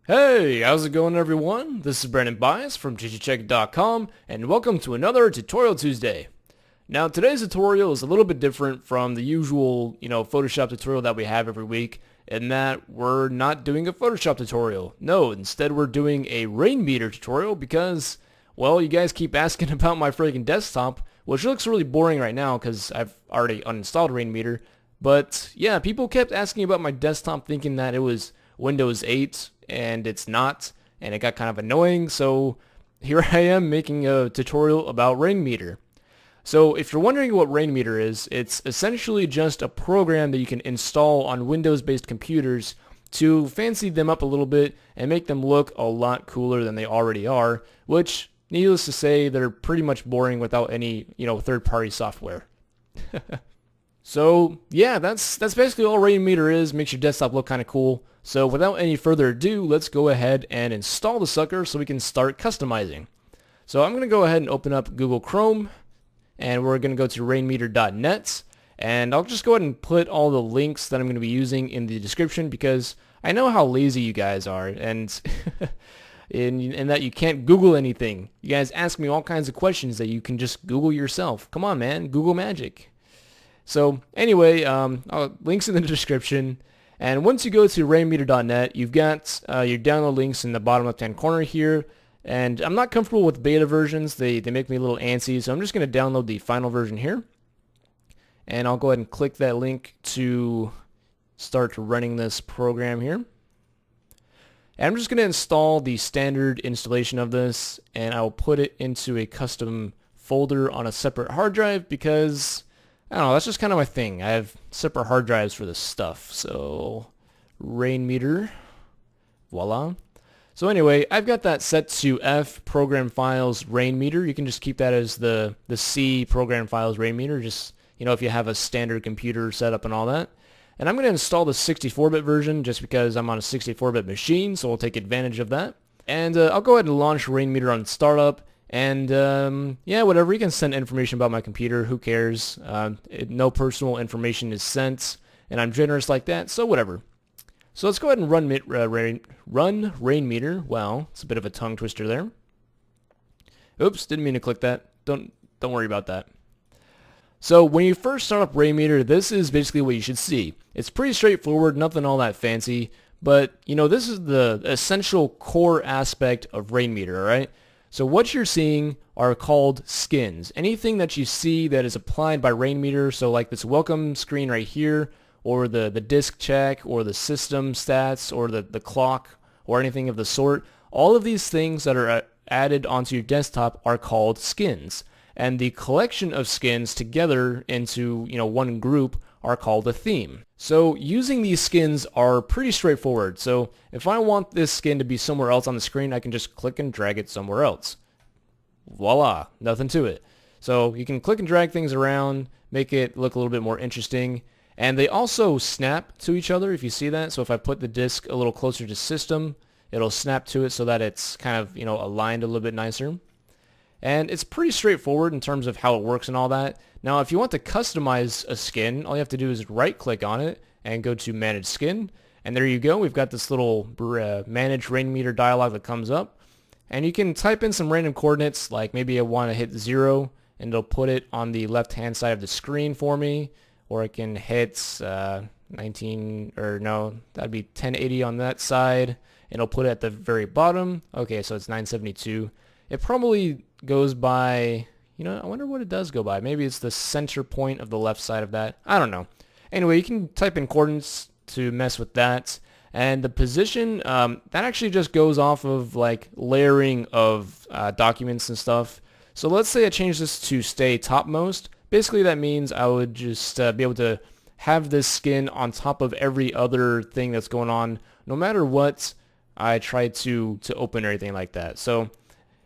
Hey, how's it going everyone? This is Brandon Bias from GGCheck.com and welcome to another Tutorial Tuesday. Now today's tutorial is a little bit different from the usual, Photoshop tutorial that we have every week in that we're not doing a Photoshop tutorial. No, instead we're doing a Rainmeter tutorial because, well, you guys keep asking about my freaking desktop, which looks really boring right now because I've already uninstalled Rainmeter. But yeah, people kept asking about my desktop thinking that it was Windows 8 and it's not, and it got kind of annoying, so here I am making a tutorial about Rainmeter. So if you're wondering what Rainmeter is, it's essentially just a program that you can install on Windows-based computers to fancy them up a little bit and make them look a lot cooler than they already are, which, needless to say, they're pretty much boring without any, third-party software. So yeah, that's basically all Rainmeter is. Makes your desktop look kind of cool. So without any further ado, let's go ahead and install the sucker so we can start customizing. So I'm going to go ahead and open up Google Chrome, and we're going to go to rainmeter.net, and I'll just go ahead and put all the links that I'm going to be using in the description because I know how lazy you guys are, and in that you can't Google anything. You guys ask me all kinds of questions that you can just Google yourself. Come on, man, Google magic. So anyway, links in the description. And once you go to rainmeter.net, you've got your download links in the bottom left-hand corner here. And I'm not comfortable with beta versions. They make me a little antsy, so I'm just going to download the final version here. And I'll go ahead and click that link to start running this program here. And I'm just going to install the standard installation of this, and I'll put it into a custom folder on a separate hard drive because I don't know, that's just kind of my thing. I have separate hard drives for this stuff. So, Rainmeter, voila. So anyway, I've got that set to F program files Rainmeter. You can just keep that as the C program files Rainmeter, just, if you have a standard computer setup and all that. And I'm going to install the 64-bit version just because I'm on a 64-bit machine, so we'll take advantage of that. And I'll go ahead and launch Rainmeter on startup. And yeah, whatever, you can send information about my computer, who cares? No personal information is sent, and I'm generous like that, so whatever. So let's go ahead and run Rainmeter. Wow, it's a bit of a tongue twister there. Oops, didn't mean to click that. Don't worry about that. So when you first start up Rainmeter, this is basically what you should see. It's pretty straightforward, nothing all that fancy, but this is the essential core aspect of Rainmeter, alright? So what you're seeing are called skins. Anything that you see that is applied by Rainmeter, so like this welcome screen right here, or the disk check, or the system stats, or the clock, or anything of the sort, all of these things that are added onto your desktop are called skins. And the collection of skins together into one group are called a theme. So using these skins are pretty straightforward. So if I want this skin to be somewhere else on the screen, I can just click and drag it somewhere else. Voila, nothing to it. So you can click and drag things around, make it look a little bit more interesting. And they also snap to each other, if you see that. So if I put the disk a little closer to system, it'll snap to it so that it's kind of, aligned a little bit nicer. And it's pretty straightforward in terms of how it works and all that. Now, if you want to customize a skin, all you have to do is right-click on it and go to Manage Skin. And there you go. We've got this little Manage Rainmeter dialog that comes up. And you can type in some random coordinates, like maybe I want to hit 0, and it'll put it on the left-hand side of the screen for me. Or I can hit 19, or no, that'd be 1080 on that side. And it'll put it at the very bottom. Okay, so it's 972. It probably goes by, I wonder what it does go by. Maybe it's the center point of the left side of that. I don't know. Anyway, you can type in coordinates to mess with that. And the position, that actually just goes off of like layering of documents and stuff. So let's say I change this to stay topmost. Basically that means I would just be able to have this skin on top of every other thing that's going on, no matter what I try to open or anything like that. So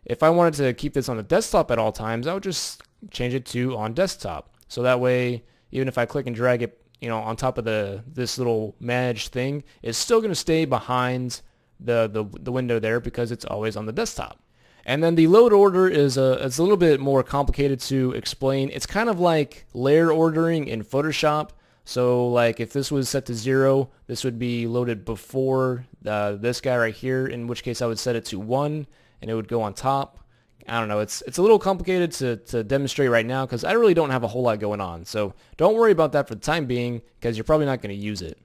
if I wanted to keep this on the desktop at all times, I would just change it to on desktop. So that way, even if I click and drag it, on top of this little manage thing, it's still going to stay behind the window there because it's always on the desktop. And then the load order is it's a little bit more complicated to explain. It's kind of like layer ordering in Photoshop. So like if this was set to 0, this would be loaded before this guy right here, in which case I would set it to 1 and it would go on top. I don't know, it's a little complicated to demonstrate right now because I really don't have a whole lot going on. So don't worry about that for the time being because you're probably not going to use it.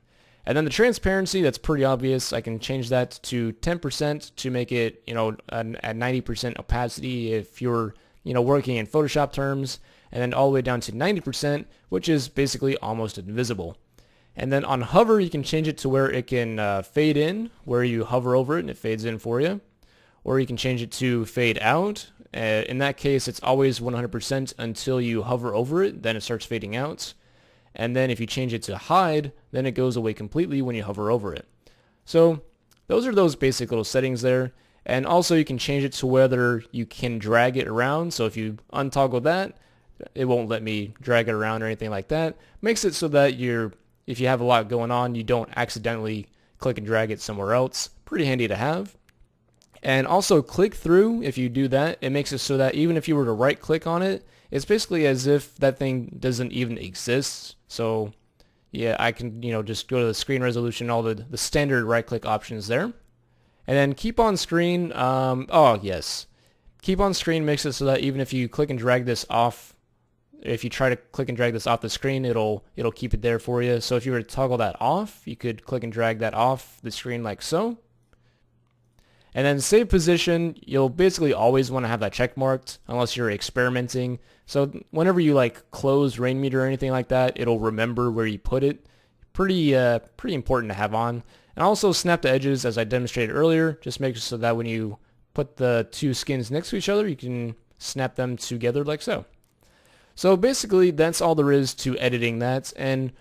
And then the transparency, that's pretty obvious. I can change that to 10% to make it, at 90% opacity if you're, working in Photoshop terms, and then all the way down to 90%, which is basically almost invisible. And then on hover, you can change it to where it can fade in, where you hover over it and it fades in for you. Or you can change it to fade out. In that case, it's always 100% until you hover over it, then it starts fading out. And then if you change it to hide, then it goes away completely when you hover over it. So those are those basic little settings there. And also you can change it to whether you can drag it around. So if you untoggle that, it won't let me drag it around or anything like that. Makes it so that if you have a lot going on, you don't accidentally click and drag it somewhere else. Pretty handy to have. And also click through, if you do that, it makes it so that even if you were to right click on it, it's basically as if that thing doesn't even exist. So yeah, I can, just go to the screen resolution, all the standard right click options there. And then keep on screen, oh yes. Keep on screen makes it so that even if you click and drag this off, if you try to click and drag this off the screen, it'll keep it there for you. So if you were to toggle that off, you could click and drag that off the screen like so. And then save position, you'll basically always want to have that check marked unless you're experimenting. So whenever you close Rainmeter or anything like that, it'll remember where you put it. Pretty important to have on. And also snap to edges, as I demonstrated earlier, just make it so that when you put the two skins next to each other, you can snap them together like so. So basically, that's all there is to editing that. And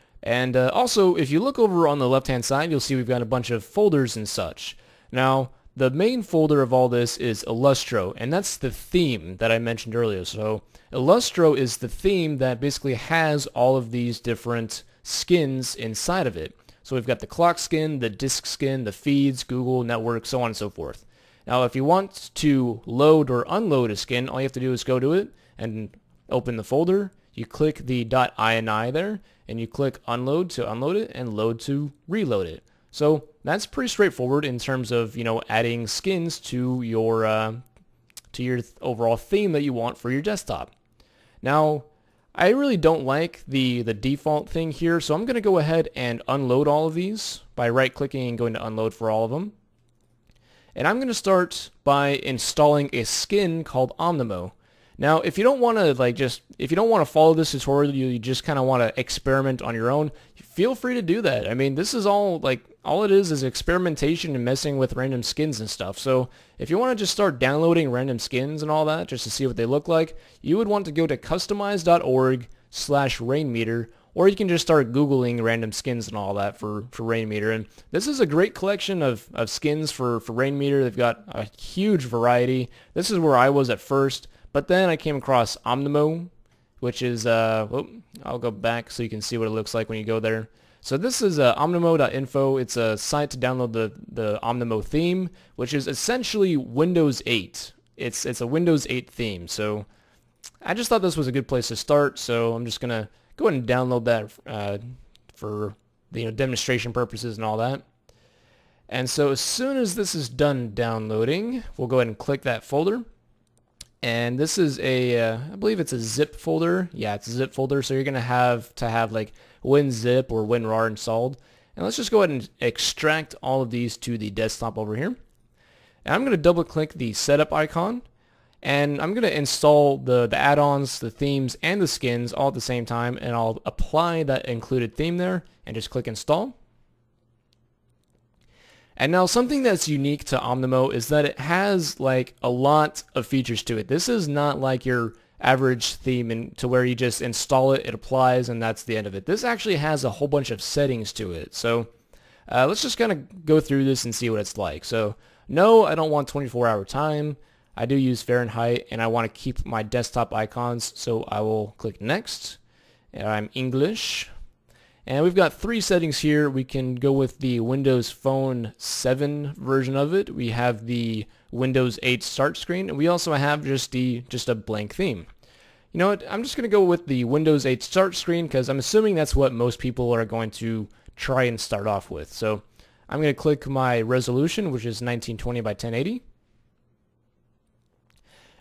also, if you look over on the left-hand side, you'll see we've got a bunch of folders and such. Now, the main folder of all this is Illustro, and that's the theme that I mentioned earlier. So Illustro is the theme that basically has all of these different skins inside of it. So we've got the clock skin, the disk skin, the feeds, Google, network, so on and so forth. Now if you want to load or unload a skin, all you have to do is go to it and open the folder. You click the .ini there, and you click unload to unload it and load to reload it. So that's pretty straightforward in terms of, adding skins to your overall theme that you want for your desktop. Now, I really don't like the default thing here, so I'm going to go ahead and unload all of these by right-clicking and going to unload for all of them. And I'm going to start by installing a skin called Omnimo. Now, if you don't want to follow this tutorial, you just kind of want to experiment on your own, feel free to do that. I mean, this is all it is experimentation and messing with random skins and stuff. So if you want to just start downloading random skins and all that just to see what they look like, you would want to go to customize.org/Rainmeter, or you can just start Googling random skins and all that for Rainmeter. And this is a great collection of skins for Rainmeter. They've got a huge variety. This is where I was at first. But then I came across Omnimo, which is, I'll go back so you can see what it looks like when you go there. So this is omnimo.info. It's a site to download the Omnimo theme, which is essentially Windows 8. It's a Windows 8 theme. So I just thought this was a good place to start. So I'm just going to go ahead and download that for the demonstration purposes and all that. And so as soon as this is done downloading, we'll go ahead and click that folder. And this is I believe it's a zip folder. Yeah, it's a zip folder. So you're going to have WinZip or WinRAR installed. And let's just go ahead and extract all of these to the desktop over here. And I'm going to double click the setup icon. And I'm going to install the add-ons, the themes, and the skins all at the same time. And I'll apply that included theme there and just click install. And now something that's unique to Omnimo is that it has a lot of features to it. This is not like your average theme to where you just install it, it applies, and that's the end of it. This actually has a whole bunch of settings to it. So let's just kind of go through this and see what it's like. So no, I don't want 24-hour time. I do use Fahrenheit, and I want to keep my desktop icons, so I will click next. And I'm English. And we've got three settings here. We can go with the Windows Phone 7 version of it. We have the Windows 8 start screen, and we also have just a blank theme. You know what, I'm just going to go with the Windows 8 start screen because I'm assuming that's what most people are going to try and start off with. So I'm going to click my resolution, which is 1920 by 1080.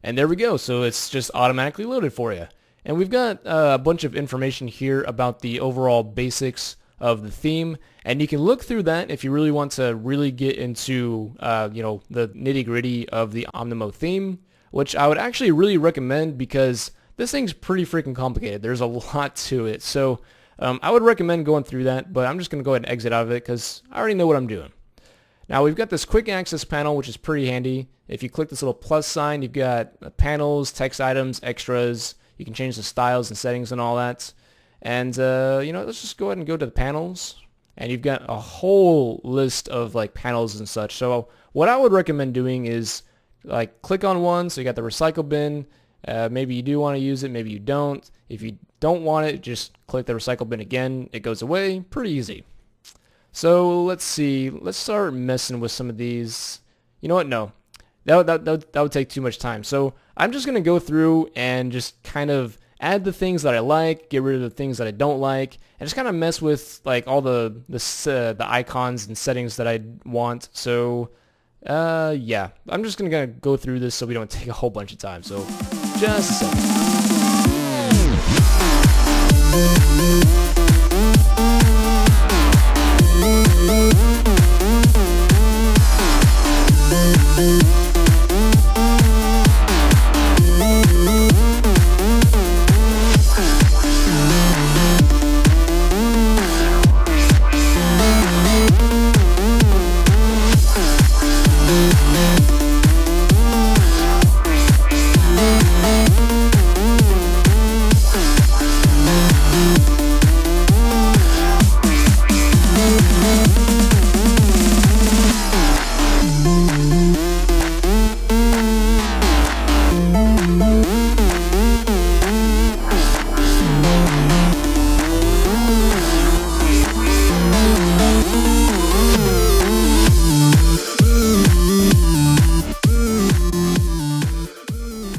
And there we go. So it's just automatically loaded for you. And we've got a bunch of information here about the overall basics of the theme. And you can look through that if you really want to really get into, the nitty-gritty of the Omnimo theme, which I would actually really recommend because this thing's pretty freaking complicated. There's a lot to it. So I would recommend going through that, but I'm just going to go ahead and exit out of it because I already know what I'm doing. Now we've got this quick access panel, which is pretty handy. If you click this little plus sign, you've got panels, text items, extras. You can change the styles and settings and all that. And, let's just go ahead and go to the panels. And you've got a whole list of like panels and such. So what I would recommend doing is like click on one. So you got the recycle bin. Maybe you do want to use it. Maybe you don't. If you don't want it, just click the recycle bin again. It goes away. Pretty easy. So let's see. Let's start messing with some of these. You know what? No. That would take too much time. So I'm just going to go through and just kind of add the things that I like, get rid of the things that I don't like, and just kind of mess with like all the icons and settings that I want. So yeah, I'm just going to go through this so we don't take a whole bunch of time. So just a second.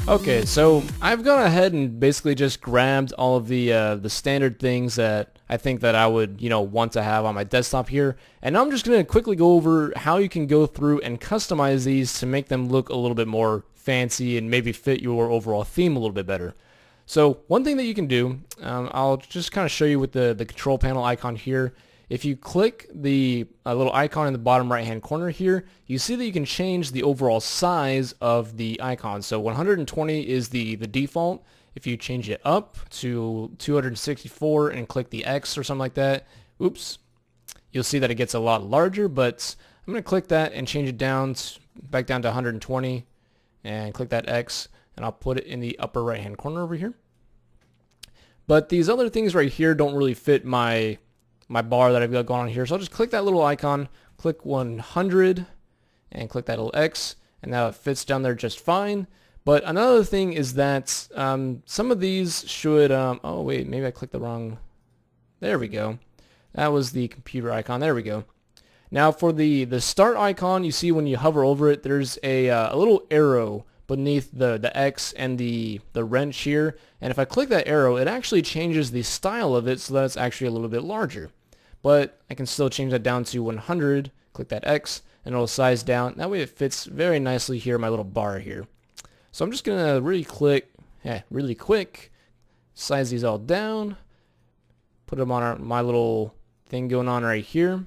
Okay, so I've gone ahead and basically just grabbed all of the standard things that I think that I would, want to have on my desktop here. And now I'm just going to quickly go over how you can go through and customize these to make them look a little bit more fancy and maybe fit your overall theme a little bit better. So one thing that you can do, I'll just kind of show you with the control panel icon here. If you click the little icon in the bottom right hand corner here, you see that you can change the overall size of the icon. So 120 is the default. If you change it up to 264 and click the X or something like that, oops, you'll see that it gets a lot larger, but I'm going to click that and change it down back down to 120 and click that X, and I'll put it in the upper right hand corner over here. But these other things right here don't really fit my bar that I've got going on here. So I'll just click that little icon, click 100, and click that little X, and now it fits down there just fine. But another thing is that some of these should, oh wait, maybe I clicked the wrong, there we go. That was the computer icon, there we go. Now for the start icon, you see when you hover over it, there's a little arrow beneath the X and the wrench here. And if I click that arrow, it actually changes the style of it so that it's actually a little bit larger. But I can still change that down to 100, click that X, and it'll size down. That way it fits very nicely here in my little bar here. So I'm just going to really quick, size these all down, put them on my little thing going on right here.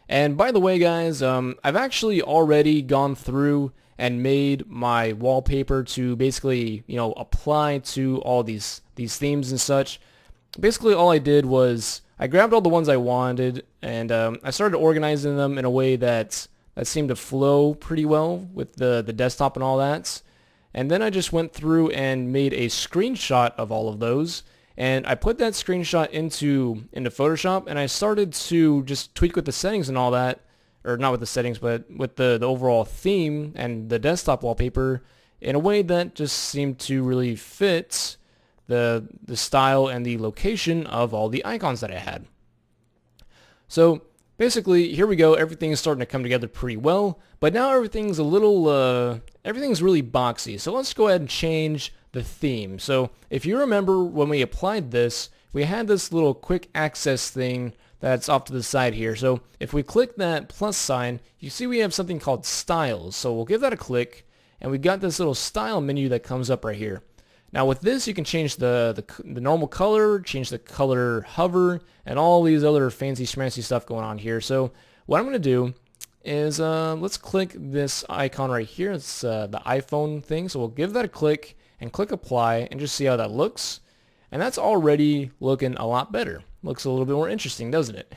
And by the way, guys, I've actually already gone through and made my wallpaper to basically, apply to all these themes and such. Basically, all I did was I grabbed all the ones I wanted, and I started organizing them in a way that seemed to flow pretty well with the desktop and all that. And then I just went through and made a screenshot of all of those. And I put that screenshot into Photoshop, and I started to just tweak with the settings and all that, or not with the settings, but with the overall theme and the desktop wallpaper in a way that just seemed to really fit the style and the location of all the icons that I had. So basically, here we go. Everything's starting to come together pretty well, but now everything's a little, everything's really boxy. So let's go ahead and change the theme. So if you remember when we applied this, we had this little quick access thing that's off to the side here. So if we click that plus sign, you see we have something called styles. So we'll give that a click, and we got this little style menu that comes up right here. Now with this, you can change the normal color, change the color hover, and all these other fancy schmancy stuff going on here. So what I'm going to do is let's click this icon right here. It's the iPhone thing. So we'll give that a click and click apply and just see how that looks. And that's already looking a lot better. Looks a little bit more interesting, doesn't it?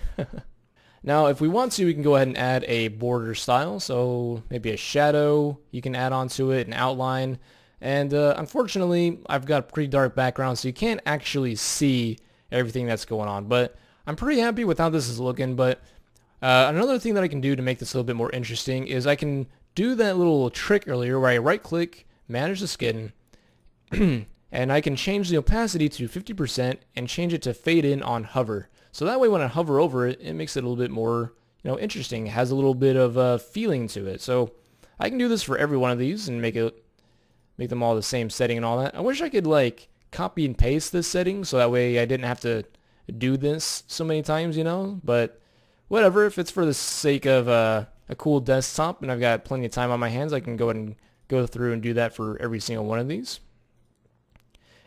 Now if we want to, we can go ahead and add a border style. So maybe a shadow you can add onto it, an outline. And unfortunately, I've got a pretty dark background, so you can't actually see everything that's going on. But I'm pretty happy with how this is looking. But another thing that I can do to make this a little bit more interesting is I can do that little trick earlier where I right-click, manage the skin, and I can change the opacity to 50% and change it to fade in on hover. So that way when I hover over it, it makes it a little bit more, interesting. It has a little bit of feeling to it. So I can do this for every one of these and make them all the same setting and all that. I wish I could copy and paste this setting so that way I didn't have to do this so many times, but whatever. If it's for the sake of a cool desktop and I've got plenty of time on my hands, I can go ahead and go through and do that for every single one of these.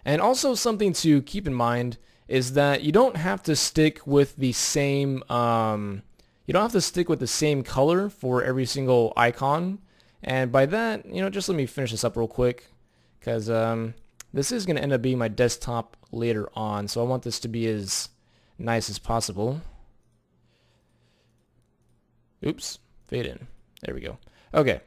And also something to keep in mind is that you don't have to stick with the same color for every single icon. And by that, just let me finish this up real quick, because this is going to end up being my desktop later on, so I want this to be as nice as possible. Oops, fade in. There we go. Okay.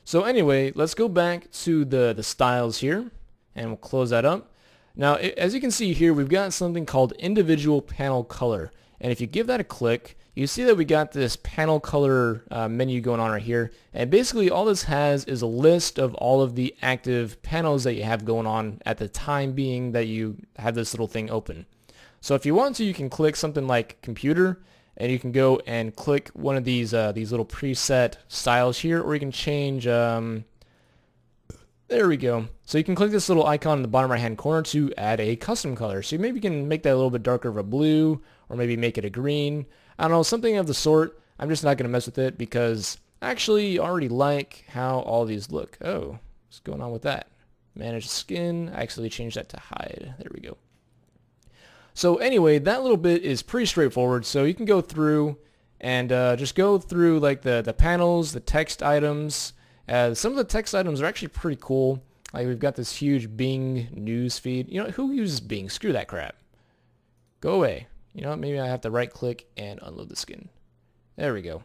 So anyway, let's go back to the styles here, and we'll close that up. Now, as you can see here, we've got something called individual panel color, and if you give that a click, you see that we got this panel color menu going on right here, and basically all this has is a list of all of the active panels that you have going on at the time being that you have this little thing open. So if you want to, you can click something like computer, and you can go and click one of these little preset styles here, or you can change there we go. So you can click this little icon in the bottom right hand corner to add a custom color. So maybe you can make that a little bit darker of a blue, or maybe make it a green. I don't know, something of the sort. I'm just not going to mess with it because I actually already like how all these look. Oh, what's going on with that? Manage skin. I actually changed that to hide. There we go. So anyway, that little bit is pretty straightforward. So you can go through and just go through the panels, the text items. Some of the text items are actually pretty cool. Like we've got this huge Bing news feed. Who uses Bing? Screw that crap. Go away. Maybe I have to right click and unload the skin. There we go.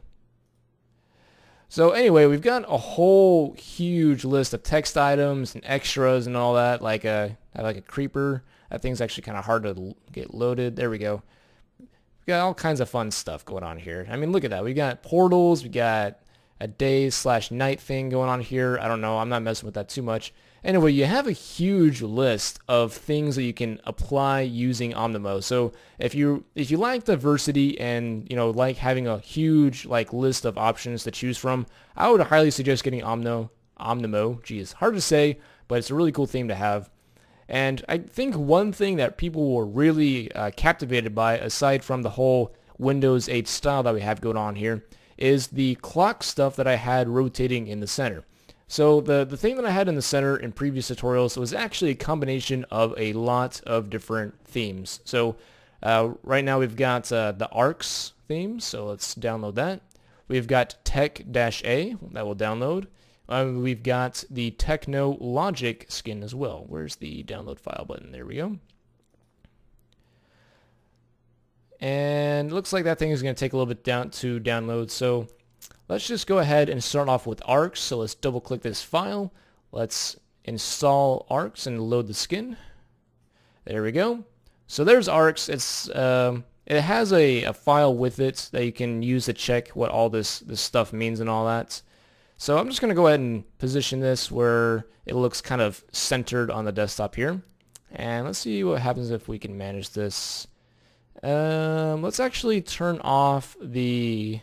So anyway, we've got a whole huge list of text items and extras and all that, like a creeper. That thing's actually kind of hard to get loaded. There we go. We've got all kinds of fun stuff going on here. I mean, look at that. We got portals. We got a day/night thing going on here. I don't know. I'm not messing with that too much. Anyway, you have a huge list of things that you can apply using Omnimo. So if you like diversity and like having a huge list of options to choose from, I would highly suggest getting Omnimo. Geez, hard to say, but it's a really cool theme to have. And I think one thing that people were really captivated by, aside from the whole Windows 8 style that we have going on here, is the clock stuff that I had rotating in the center. So the thing that I had in the center in previous tutorials was actually a combination of a lot of different themes. So right now we've got the ARCs theme, so let's download that. We've got Tech-A, that will download. We've got the Techno-Logic skin as well. Where's the download file button? There we go. And it looks like that thing is going to take a little bit to download. So let's just go ahead and start off with ARCs. So let's double click this file. Let's install ARCs and load the skin. There we go. So there's ARCs. It has a file with it that you can use to check what all this stuff means and all that. So I'm just going to go ahead and position this where it looks kind of centered on the desktop here. And let's see what happens if we can manage this. Let's actually turn off the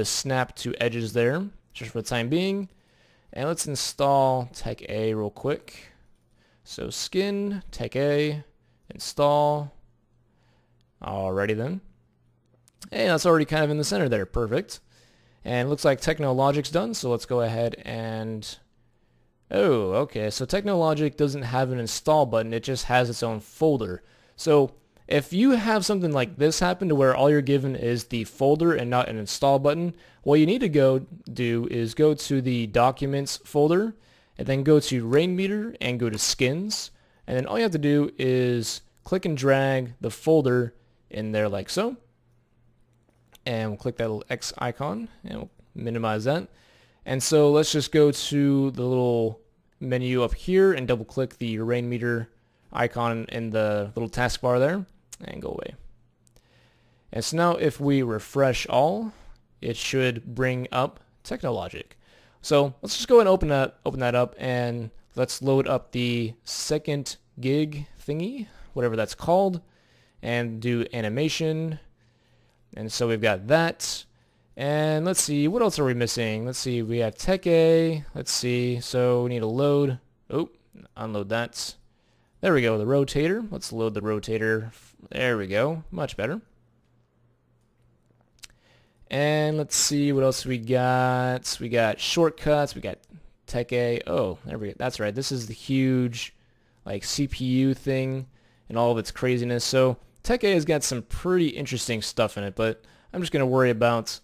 snap to edges there, just for the time being. And let's install Tech A real quick. So skin, Tech A, install. Alrighty then. Hey, that's already kind of in the center there. Perfect. And it looks like Techno-Logic's done, so let's go ahead and... Oh, okay, so Techno-Logic doesn't have an install button, it just has its own folder. So if you have something like this happen to where all you're given is the folder and not an install button, what you need to go do is go to the Documents folder, and then go to Rainmeter and go to Skins, and then all you have to do is click and drag the folder in there like so. And we'll click that little X icon and we'll minimize that. And so let's just go to the little menu up here and double click the Rainmeter icon in the little taskbar there and go away. And so now if we refresh all, it should bring up Techno-Logic. So let's just go ahead and open that up, and let's load up the second gig thingy, whatever that's called, and do animation. And so we've got that. And let's see, what else are we missing? Let's see, we have Tech A. Let's see, so we need to load. Oh, unload that. There we go, the rotator. Let's load the rotator. There we go, much better. And let's see what else we got. We got shortcuts. We got Tech A. Oh, there we go. That's right. This is the huge like CPU thing and all of its craziness. So Tech A has got some pretty interesting stuff in it, but I'm just going to worry about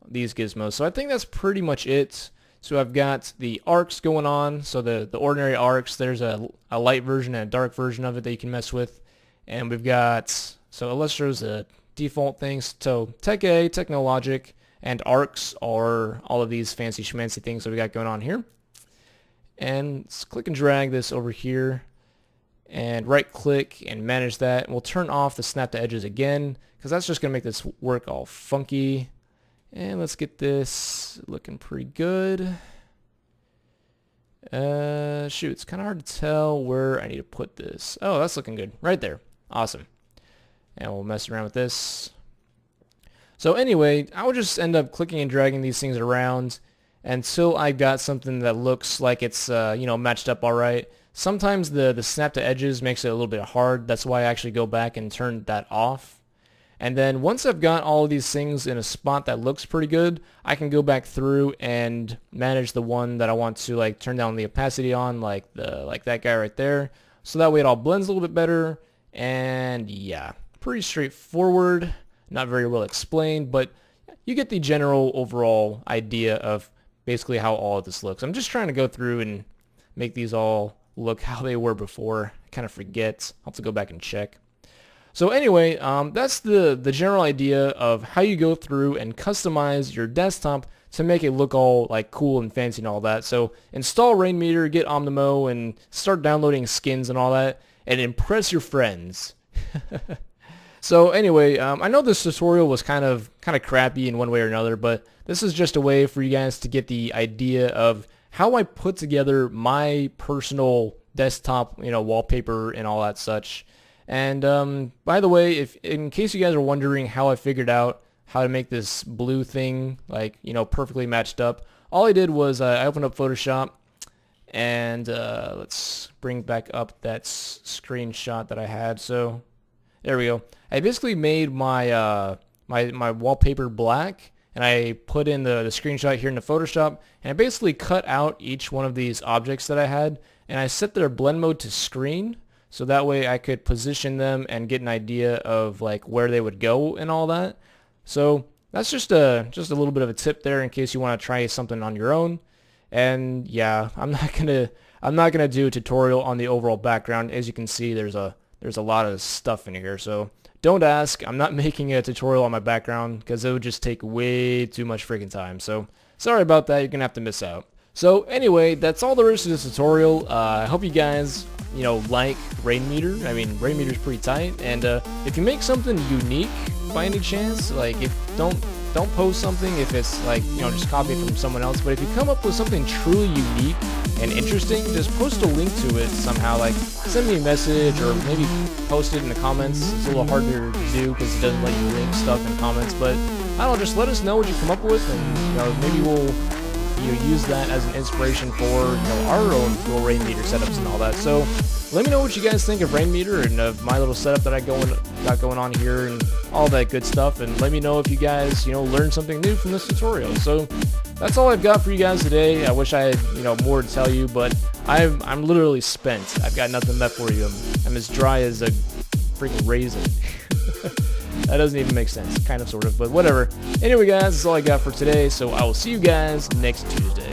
these gizmos. So I think that's pretty much it. So I've got the arcs going on. So the ordinary arcs, there's a light version and a dark version of it that you can mess with. And we've got, so let's show the default things. So Tech A, Techno-Logic, and arcs are all of these fancy schmancy things that we got going on here. And let's click and drag this over here and right click and manage that, and we'll turn off the snap to edges again because that's just gonna make this work all funky. And let's get this looking pretty good. Shoot, it's kind of hard to tell where I need to put this. Oh, that's looking good right there. Awesome. And we'll mess around with this. So anyway, I will just end up clicking and dragging these things around until I got something that looks like it's matched up all right. Sometimes the snap to edges makes it a little bit hard. That's why I actually go back and turn that off. And then once I've got all of these things in a spot that looks pretty good, I can go back through and manage the one that I want to like turn down the opacity on, like that guy right there. So that way it all blends a little bit better. And yeah, pretty straightforward, not very well explained, but you get the general overall idea of basically how all of this looks. I'm just trying to go through and make these all look how they were before. I kind of forget. I'll have to go back and check. So anyway, that's the general idea of how you go through and customize your desktop to make it look all like cool and fancy and all that. So install Rainmeter, get Omnimo, and start downloading skins and all that, and impress your friends. So anyway, I know this tutorial was kind of crappy in one way or another, but this is just a way for you guys to get the idea of how I put together my personal desktop, wallpaper and all that such. And by the way, if in case you guys are wondering how I figured out how to make this blue thing like perfectly matched up, all I did was I opened up Photoshop, and let's bring back up that screenshot that I had. So there we go. I basically made my my wallpaper black, and I put in the screenshot here into Photoshop, and I basically cut out each one of these objects that I had, and I set their blend mode to screen. So that way I could position them and get an idea of like where they would go and all that. So that's just a little bit of a tip there in case you want to try something on your own. And yeah, I'm not gonna do a tutorial on the overall background. As you can see, there's a lot of stuff in here. So don't ask. I'm not making a tutorial on my background because it would just take way too much freaking time. So sorry about that. You're gonna have to miss out. So anyway, that's all there is to this tutorial. I hope you guys like Rainmeter. I mean, Rainmeter's pretty tight, and if you make something unique by any chance, like don't don't post something if it's like, you know, just copy it from someone else. But if you come up with something truly unique and interesting, just post a link to it somehow. Like, send me a message or maybe post it in the comments. It's a little harder to do because it doesn't let you link stuff in the comments. But I don't know, just let us know what you come up with, and you know, maybe we'll use that as an inspiration for our own little Rainmeter setups and all that. So let me know what you guys think of Rainmeter and of my little setup that I got going on here and all that good stuff. And let me know if you guys learned something new from this tutorial. So that's all I've got for you guys today. I wish I had more to tell you, but I'm literally spent. I've got nothing left for you. I'm as dry as a freaking raisin. That doesn't even make sense. Kind of, sort of, but whatever. Anyway, guys, that's all I got for today, so I will see you guys next Tuesday.